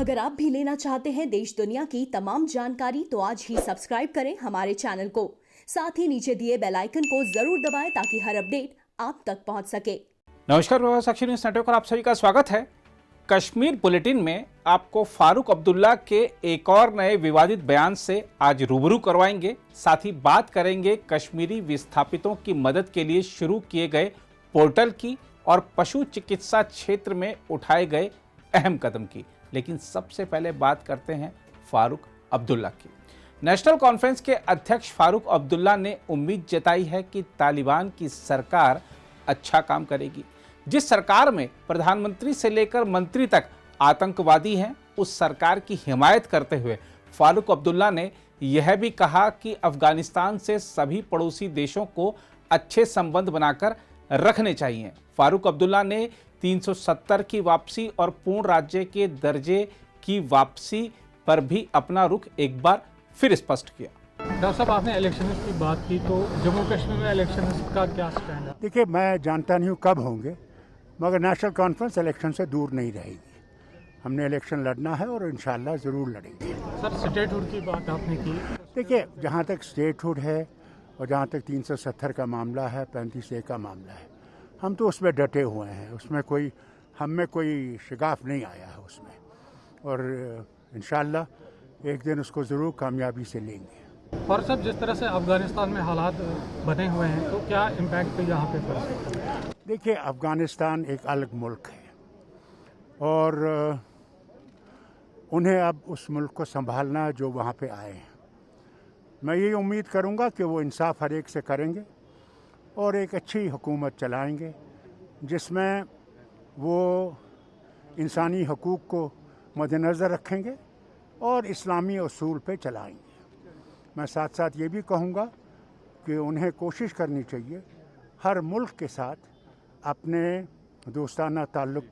अगर आप भी लेना चाहते हैं देश दुनिया की तमाम जानकारी तो आज ही सब्सक्राइब करें हमारे चैनल को। साथ ही नीचे दिए बेल आइकन को जरूर दबाएं ताकि हर अपडेट आप तक पहुंच सके। नमस्कार, प्रभात साक्षी न्यूज नेटवर्क पर आप सभी का स्वागत है। कश्मीर बुलेटिन में आपको फारूक अब्दुल्ला के एक और नए विवादित बयान से आज रूबरू करवाएंगे। साथ ही बात करेंगे कश्मीरी विस्थापितों की मदद के लिए शुरू किए गए पोर्टल की और पशु चिकित्सा क्षेत्र में उठाए गए अहम कदम की। लेकिन सबसे पहले बात करते हैं फारूक अब्दुल्ला की। नेशनल कॉन्फ्रेंस के अध्यक्ष फारूक अब्दुल्ला ने उम्मीद जताई है कि तालिबान की सरकार अच्छा काम करेगी। जिस सरकार में प्रधानमंत्री से लेकर मंत्री तक आतंकवादी हैं, उस सरकार की हिमायत करते हुए फारूक अब्दुल्ला ने यह भी कहा कि अफगानिस्तान से सभी पड़ोसी देशों को अच्छे संबंध बनाकर रखने चाहिए। फारूक अब्दुल्ला ने 370 की वापसी और पूर्ण राज्य के दर्जे की वापसी पर भी अपना रुख एक बार फिर स्पष्ट किया। डॉक्टर साहब, आपने इलेक्शन की बात की, तो जम्मू कश्मीर में इलेक्शन का क्या स्टैंड है? देखिए, मैं जानता नहीं हूँ कब होंगे, मगर नेशनल कॉन्फ्रेंस इलेक्शन से दूर नहीं रहेगी। हमने इलेक्शन लड़ना है और इंशाल्लाह ज़रूर लड़ेंगे। सर, स्टेटहुड की बात आपने की। देखिए, जहाँ तक स्टेटहुड है और जहाँ तक 370 का मामला है, 35A का मामला है, हम तो उसमें डटे हुए हैं। उसमें हम में कोई शिगाफ नहीं आया है उसमें, और इंशाल्लाह एक दिन उसको ज़रूर कामयाबी से लेंगे। और सब जिस तरह से अफगानिस्तान में हालात बने हुए हैं, तो क्या इम्पैक्ट यहाँ पे पड़ सकता है? देखिए, अफगानिस्तान एक अलग मुल्क है और उन्हें अब उस मुल्क को संभालना जो वहाँ पे आए हैं। मैं ये उम्मीद करूँगा कि वो इंसाफ हर एक से करेंगे और एक अच्छी हुकूमत चलाएंगे जिसमें वो इंसानी हकूक़ को मद्देनज़र रखेंगे और इस्लामी उसूल पे चलाएंगे। मैं साथ साथ ये भी कहूँगा कि उन्हें कोशिश करनी चाहिए हर मुल्क के साथ अपने दोस्ताना ताल्लुक़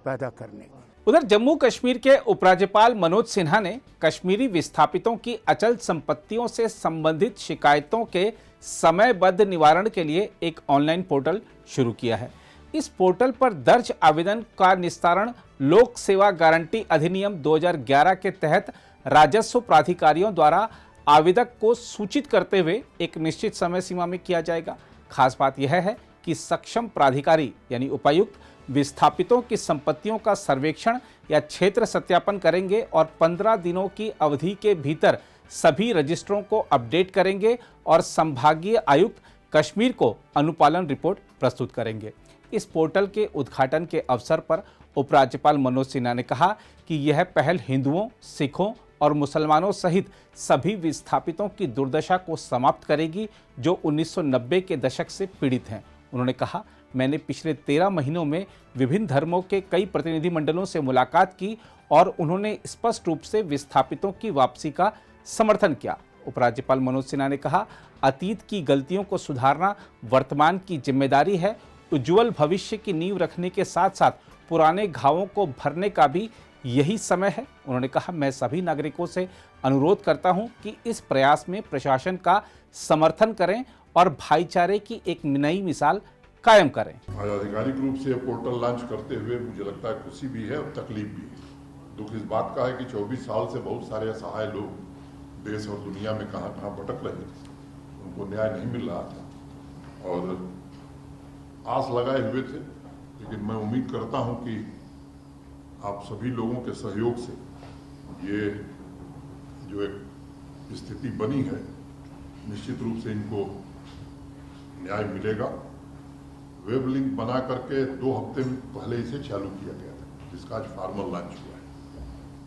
पैदा करने की। उधर जम्मू कश्मीर के उपराज्यपाल मनोज सिन्हा ने कश्मीरी विस्थापितों की अचल संपत्तियों से संबंधित शिकायतों के समयबद्ध निवारण के लिए एक ऑनलाइन पोर्टल शुरू किया है। इस पोर्टल पर दर्ज आवेदन का निस्तारण लोक सेवा गारंटी अधिनियम 2011 के तहत राजस्व प्राधिकारियों द्वारा आवेदक को सूचित करते हुए एक निश्चित समय सीमा में किया जाएगा। खास बात यह है कि सक्षम प्राधिकारी यानी उपायुक्त विस्थापितों की संपत्तियों का सर्वेक्षण या क्षेत्र सत्यापन करेंगे और 15 दिनों की अवधि के भीतर सभी रजिस्ट्रों को अपडेट करेंगे और संभागीय आयुक्त कश्मीर को अनुपालन रिपोर्ट प्रस्तुत करेंगे। इस पोर्टल के उद्घाटन के अवसर पर उपराज्यपाल मनोज सिन्हा ने कहा कि यह पहल हिंदुओं, सिखों और मुसलमानों सहित सभी विस्थापितों की दुर्दशा को समाप्त करेगी जो 1990 के दशक से पीड़ित हैं। उन्होंने कहा, मैंने पिछले 13 महीनों में विभिन्न धर्मों के कई प्रतिनिधिमंडलों से मुलाकात की और उन्होंने स्पष्ट रूप से विस्थापितों की वापसी का समर्थन किया। उपराज्यपाल मनोज सिन्हा ने कहा, अतीत की गलतियों को सुधारना वर्तमान की जिम्मेदारी है। उज्जवल भविष्य की नींव रखने के साथ साथ पुराने घावों को भरने का भी यही समय है। उन्होंने कहा, मैं सभी नागरिकों से अनुरोध करता हूं कि इस प्रयास में प्रशासन का समर्थन करें और भाईचारे की एक नई मिसाल कायम करें। आज आधिकारिक रूप से पोर्टल लॉन्च करते हुए मुझे लगता है खुशी भी है और तकलीफ भी है। दुख इस बात का है कि 24 साल से बहुत सारे असहाय लोग देश और दुनिया में कहां भटक रहे थे, उनको न्याय नहीं मिल रहा था और आस लगाए हुए थे। लेकिन मैं उम्मीद करता हूं कि आप सभी लोगों के सहयोग से ये जो एक स्थिति बनी है, निश्चित रूप से इनको न्याय मिलेगा। वेब लिंक बना करके 2 हफ्ते पहले इसे चालू किया गया था, जिसका आज फॉर्मल लॉन्च हुआ है।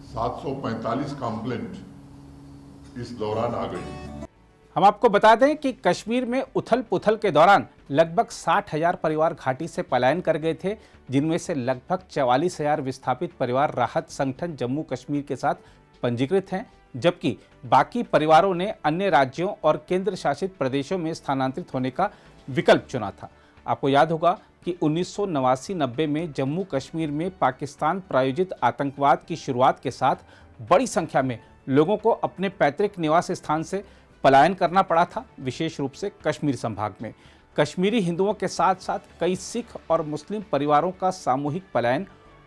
745 कंप्लेंट इस दौरान आ गई। हम आपको बता दें कि कश्मीर में उथल पुथल के दौरान लगभग 60,000 परिवार घाटी से पलायन कर गए थे, जिनमें से लगभग 44,000 विस्थापित परिवार राहत संगठन जम्मू कश्मीर के साथ पंजीकृत हैं, जबकि बाकी परिवारों ने अन्य राज्यों और केंद्र शासित प्रदेशों में स्थानांतरित होने का विकल्प चुना था। आपको याद होगा कि 1989-90 में जम्मू कश्मीर में पाकिस्तान प्रायोजित आतंकवाद की शुरुआत के साथ बड़ी संख्या में लोगों को अपने पैतृक निवास स्थान से पलायन करना पड़ा था, विशेष रूप से कश्मीर संभाग में। कश्मीरी हिंदुओं के साथ साथ कई सिख और मुस्लिम परिवारों का सामूहिक पलायन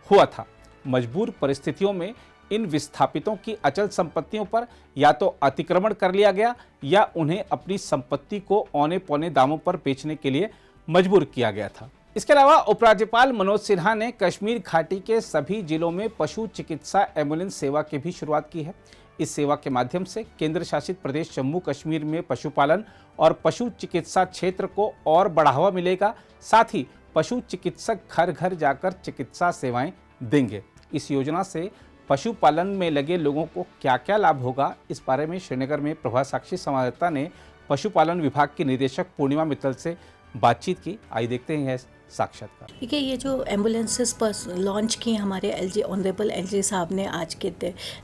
हुआ था। मजबूर परिस्थितियों में इन विस्थापितों की अचल संपत्तियों पर या तो अतिक्रमण कर लिया गया या उन्हें अपनी संपत्ति को औने पौने दामों पर बेचने के लिए मजबूर किया गया था। इसके अलावा उपराज्यपाल मनोज सिन्हा ने कश्मीर घाटी के सभी जिलों में पशु चिकित्सा एम्बुलेंस सेवा की भी शुरुआत की है। इस सेवा के माध्यम से केंद्र शासित प्रदेश जम्मू कश्मीर में पशुपालन और पशु चिकित्सा क्षेत्र को और बढ़ावा मिलेगा। साथ ही पशु चिकित्सक घर घर जाकर चिकित्सा सेवाएं देंगे। इस योजना से पशुपालन में लगे लोगों को क्या क्या लाभ होगा, इस बारे में श्रीनगर में प्रभा साक्षी संवाददाता ने पशुपालन विभाग की निदेशक पूर्णिमा मित्तल से बातचीत की। आइए देखते हैं साक्षात्कार। देखिए, ये जो एम्बुलेंसेस पर लॉन्च की हमारे ऑनरेबल एलजी साहब ने आज के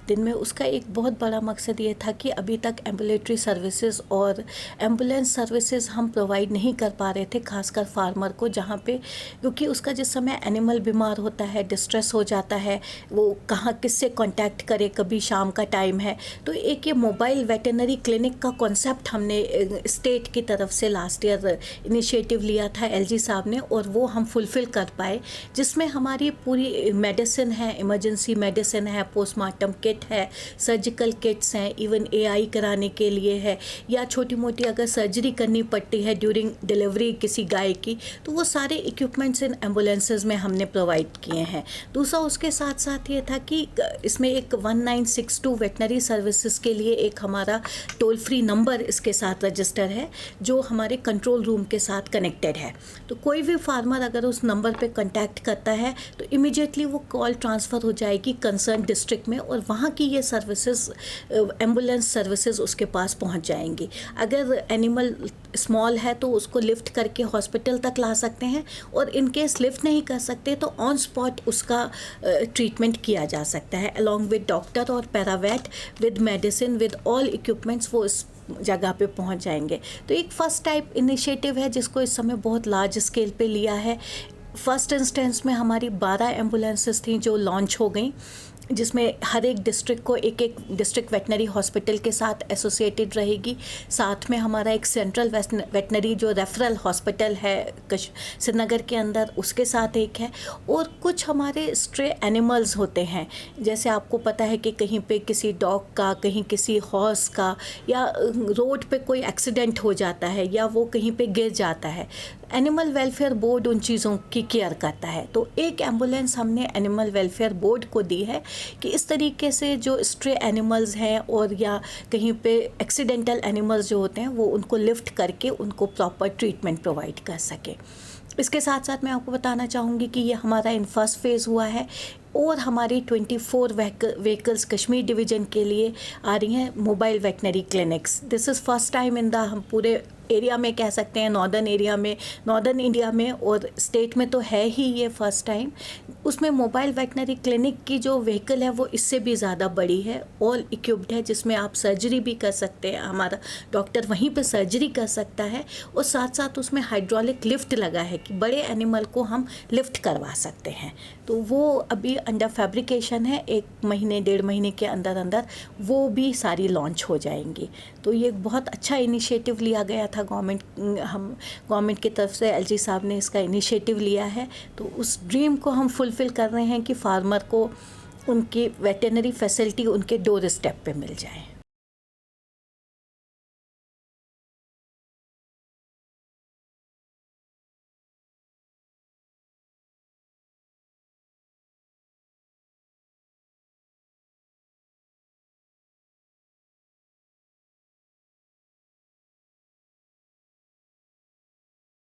दिन में, उसका एक बहुत बड़ा मकसद ये था कि अभी तक एम्बुलेटरी सर्विसेज और एम्बुलेंस सर्विसेज हम प्रोवाइड नहीं कर पा रहे थे, खासकर फार्मर को, जहाँ पे क्योंकि उसका जिस समय एनिमल बीमार होता है, डिस्ट्रेस हो जाता है, वो कहाँ किससे कांटेक्ट करे, कभी शाम का टाइम है, तो एक ये मोबाइल वेटरनरी क्लिनिक का कॉन्सेप्ट हमने स्टेट की तरफ से लास्ट ईयर इनिशिएटिव लिया था एलजी साहब ने, और वो हम फुलफ़िल कर पाए, जिसमें हमारी पूरी मेडिसिन है, इमरजेंसी मेडिसिन है, पोस्टमार्टम किट है, सर्जिकल किट्स हैं, इवन एआई कराने के लिए है, या छोटी मोटी अगर सर्जरी करनी पड़ती है ड्यूरिंग डिलीवरी किसी गाय की, तो वो सारे इक्विपमेंट्स इन एम्बुलेंसेज में हमने प्रोवाइड किए हैं। दूसरा उसके साथ साथ ये था कि इसमें एक 1962 वेटनरी सर्विसेज के लिए एक हमारा टोल फ्री नंबर इसके साथ रजिस्टर है, जो हमारे कंट्रोल रूम के साथ कनेक्टेड है। तो कोई भी फार्मर अगर उस नंबर पे कांटेक्ट करता है तो इमीडिएटली वो कॉल ट्रांसफ़र हो जाएगी कंसर्न डिस्ट्रिक्ट में, और वहाँ की ये सर्विसेज, एम्बुलेंस सर्विसेज उसके पास पहुँच जाएंगी। अगर एनिमल स्मॉल है तो उसको लिफ्ट करके हॉस्पिटल तक ला सकते हैं, और इन केस लिफ्ट नहीं कर सकते तो ऑन स्पॉट उसका ट्रीटमेंट किया जा सकता है, अलॉन्ग विद डॉक्टर और paravet with medicine with all equipments, वो इस जगह पे पहुंच जाएंगे। तो एक फर्स्ट टाइप इनिशिएटिव है जिसको इस समय बहुत लार्ज स्केल पे लिया है। फर्स्ट इंस्टेंस में हमारी 12 एम्बुलेंसेस थी जो लॉन्च हो गई, जिसमें हर एक डिस्ट्रिक्ट को एक डिस्ट्रिक्ट वेटनरी हॉस्पिटल के साथ एसोसिएटेड रहेगी। साथ में हमारा एक सेंट्रल वेटनरी जो रेफरल हॉस्पिटल है श्रीनगर के अंदर, उसके साथ एक है। और कुछ हमारे स्ट्रे एनिमल्स होते हैं, जैसे आपको पता है कि कहीं पे किसी डॉग का, कहीं किसी हॉर्स का, या रोड पे कोई एक्सीडेंट हो जाता है या वो कहीं पे गिर जाता है, एनिमल वेलफेयर बोर्ड उन चीज़ों की केयर करता है। तो एक एम्बुलेंस हमने एनिमल वेलफेयर बोर्ड को दी है कि इस तरीके से जो स्ट्रे एनिमल्स हैं और या कहीं पे एक्सीडेंटल एनिमल्स जो होते हैं, वो उनको लिफ्ट करके उनको प्रॉपर ट्रीटमेंट प्रोवाइड कर सके। इसके साथ साथ मैं आपको बताना चाहूँगी कि ये हमारा इन फर्स्ट फेज़ हुआ है, और हमारी 24 व्हीकल्स कश्मीर डिवीज़न के लिए आ रही हैं mobile veterinary clinics. This is first time in the, हम पूरे एरिया में कह सकते हैं, नॉर्दर्न एरिया में, नॉर्दर्न इंडिया में, और स्टेट में तो है ही ये फर्स्ट टाइम। उसमें मोबाइल वेटनरी क्लिनिक की जो व्हीकल है वो इससे भी ज़्यादा बड़ी है, ऑल इक्विप्ड है, जिसमें आप सर्जरी भी कर सकते हैं, हमारा डॉक्टर वहीं पे सर्जरी कर सकता है, और साथ साथ उसमें हाइड्रोलिक लिफ्ट लगा है कि बड़े एनिमल को हम लिफ्ट करवा सकते हैं। तो वो अभी अंडर फैब्रिकेशन है, 1 महीने 1.5 महीने के अंदर अंदर वो भी सारी लॉन्च हो जाएंगी। तो ये बहुत अच्छा इनिशिएटिव लिया गया था गवर्नमेंट की तरफ से, एलजी साहब ने इसका इनिशिएटिव लिया है। तो उस ड्रीम को हम फुलफ़िल कर रहे हैं कि फार्मर को उनकी वेटरनरी फैसिलिटी उनके डोर स्टेप पे मिल जाए।